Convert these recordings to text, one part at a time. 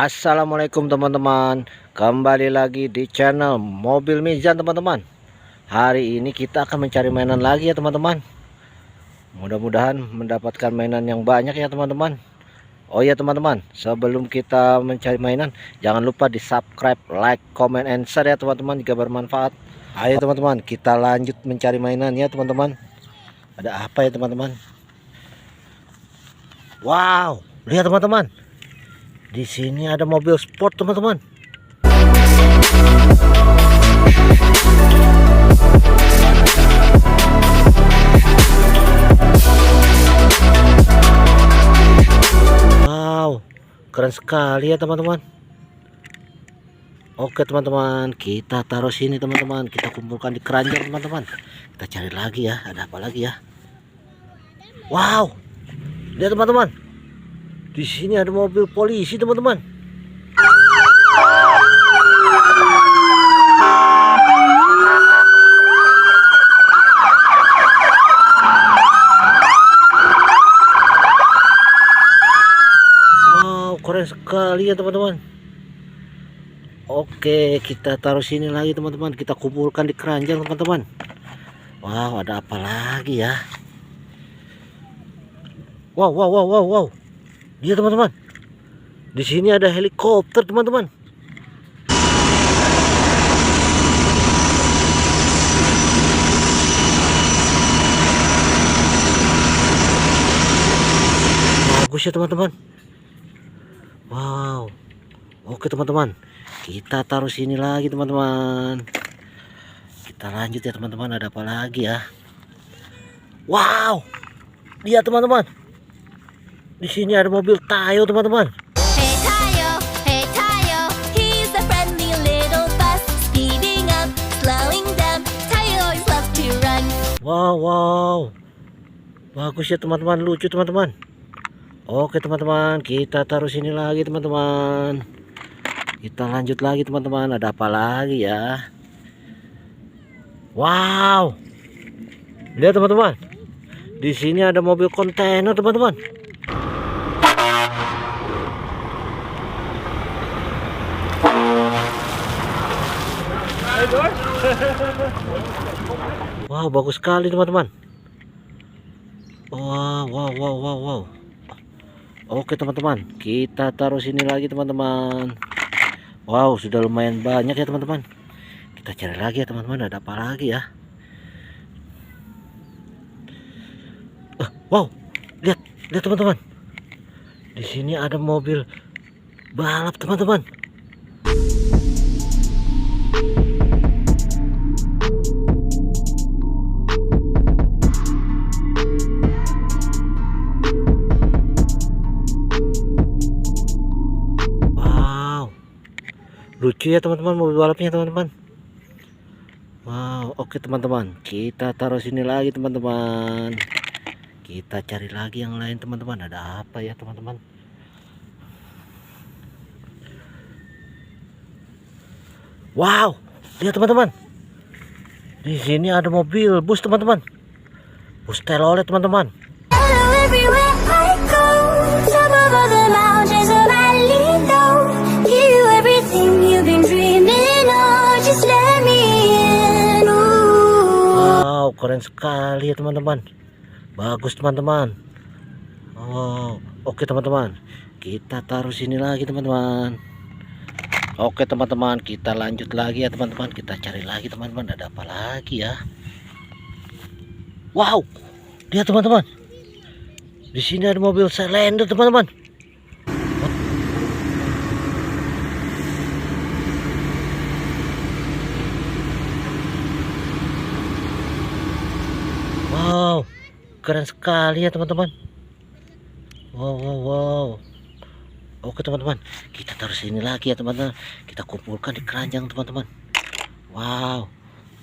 Assalamualaikum teman-teman, kembali lagi di channel Mobil Mizan teman-teman. Hari ini kita akan mencari mainan lagi ya teman-teman. Mudah-mudahan mendapatkan mainan yang banyak ya teman-teman. Oh ya teman-teman, sebelum kita mencari mainan, jangan lupa di subscribe, like, comment, and share ya teman-teman jika bermanfaat. Ayo teman-teman, kita lanjut mencari mainan ya teman-teman. Ada apa ya teman-teman? Wow, lihat teman-teman. Di sini ada mobil sport teman-teman. Wow, keren sekali ya teman-teman. Oke teman-teman, kita taruh sini teman-teman. Kita kumpulkan di keranjang teman-teman. Kita cari lagi ya, ada apa lagi ya? Wow, lihat teman-teman. Di sini ada mobil polisi teman-teman. Wow, keren sekali ya teman-teman. Oke, kita taruh sini lagi teman-teman. Kita kumpulkan di keranjang teman-teman. Wow, ada apa lagi ya? Wow, wow, wow, wow, wow. Iya teman-teman. Di sini ada helikopter teman-teman. Bagus ya teman-teman. Wow. Oke teman-teman. Kita taruh sini lagi teman-teman. Kita lanjut ya teman-teman. Ada apa lagi ya? Wow. Lihat teman-teman. Di sini ada mobil Tayo teman-teman. Hey Tayo, he's a friendly little bus, speeding up, slowing down. Tayo always loves to run. Wow, wow. Bagus ya teman-teman, lucu teman-teman. Oke teman-teman, kita taruh sini lagi teman-teman. Kita lanjut lagi teman-teman. Ada apa lagi ya? Wow. Lihat teman-teman. Di sini ada mobil kontainer teman-teman. Wow, bagus sekali teman-teman. Wow, wow, wow, wow, wow. Oke teman-teman, kita taruh sini lagi teman-teman. Wow, sudah lumayan banyak ya teman-teman. Kita cari lagi ya teman-teman, ada apa lagi ya? Wow, lihat teman-teman. Di sini ada mobil balap teman-teman. Lucu ya teman-teman mobil balapnya teman-teman. Wow, oke teman-teman, kita taruh sini lagi teman-teman. Kita cari lagi yang lain teman-teman. Ada apa ya teman-teman? Wow, lihat teman-teman. Di sini ada mobil bus teman-teman. Bus telolet teman-teman. Hello everywhere I go, top of all the mountains of Malindo. Give you everything you've been dreaming of, just let me in. Ooh. Wow, keren sekali ya teman-teman. Bagus teman-teman. Oh, oke teman-teman. Kita taruh sini lagi teman-teman. Oke teman-teman, kita lanjut lagi ya teman-teman. Kita cari lagi teman-teman. Ada apa lagi ya? Wow, lihat teman-teman. Di sini ada mobil Slender teman-teman. Wow, keren sekali ya teman-teman. Wow, wow, wow. Oke teman-teman, kita taruh sini lagi ya teman-teman. Kita kumpulkan di keranjang teman-teman. Wow.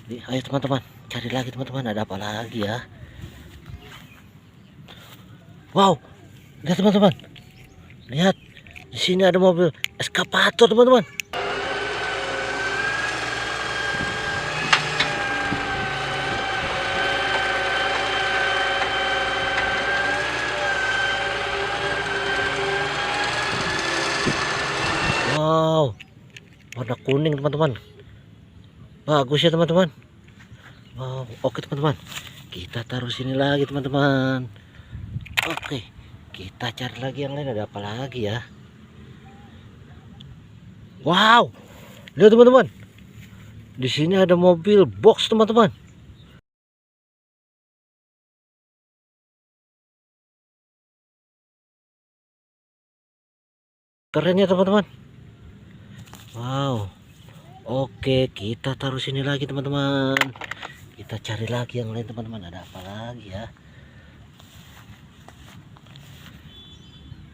Ayo teman-teman, cari lagi teman-teman. Ada apa lagi ya? Wow, lihat teman-teman. Lihat, di sini ada mobil eskavator teman-teman. Wow, warna kuning teman-teman. Bagus ya teman-teman. Wow, oke teman-teman. Kita taruh sini lagi teman-teman. Oke, kita cari lagi yang lain, ada apa lagi ya? Wow, lihat teman-teman. Di sini ada mobil box teman-teman. Keren ya teman-teman. Wow. Oke, kita taruh sini lagi teman-teman. Kita cari lagi yang lain teman-teman. Ada apa lagi ya?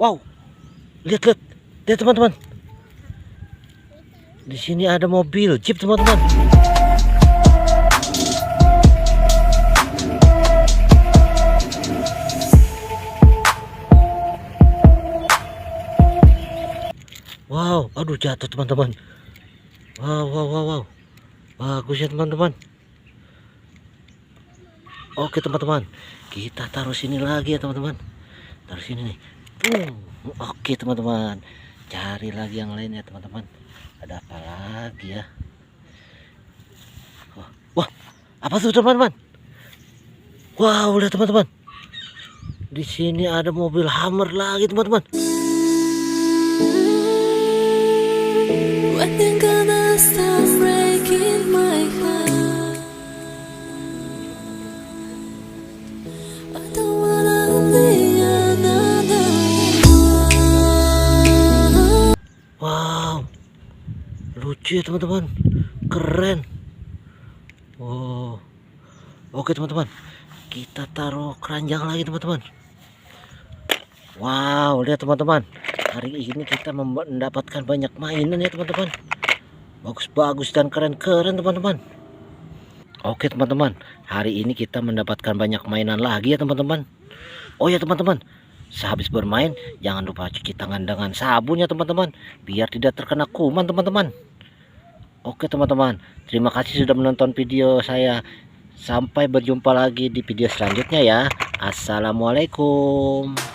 Wow. Lihat teman-teman. Di sini ada mobil Jeep teman-teman. Wow, aduh jatuh teman-teman. Wow. Bagus ya teman-teman. Oke teman-teman, kita taruh sini lagi ya teman-teman. Taruh sini nih. Oke teman-teman, cari lagi yang lain ya teman-teman. Ada apa lagi ya? Wah, apa tuh teman-teman? Wow, lihat teman-teman. Di sini ada mobil Hummer lagi teman-teman. When you gonna stop breaking my heart? I don't wanna be another one. Wow, lucu ya teman-teman, keren. Wow, oke teman-teman, kita taruh keranjang lagi teman-teman. Wow, lihat teman-teman, hari ini kita mendapatkan banyak mainan ya teman-teman. Bagus-bagus dan keren-keren teman-teman. Oke teman-teman, hari ini kita mendapatkan banyak mainan lagi ya teman-teman. Oh ya teman-teman, sehabis bermain jangan lupa cuci tangan dengan sabun ya teman-teman, biar tidak terkena kuman teman-teman. Oke teman-teman, terima kasih sudah menonton video saya. Sampai berjumpa lagi di video selanjutnya ya. Assalamualaikum.